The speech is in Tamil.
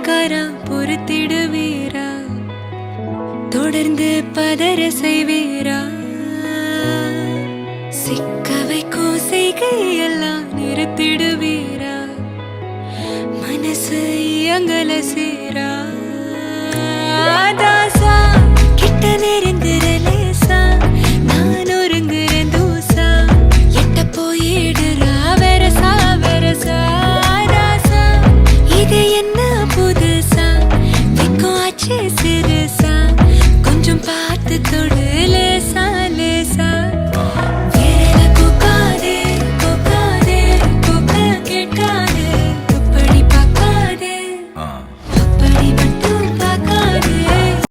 பாசக்காரா பொறுத்திடுவீரா, தொடர்ந்து பதற செய்வீரா, சிக்க வைக்கும் செய்கையெல்லாம் நிறுத்திடுவீரா, மனசு இயங்கல சீரா. தாசா கிட்ட நெருங்குற லேசா, நான் ஒருங்குற தூசா, எட்ட போயிடுறா வெரசா வெரசா. தாசா இது என்ன புதுசா, வெக்கம் ஆச்சு சிறுசா, கொஞ்சம் பார்த்து தொடு லேசா லேசா.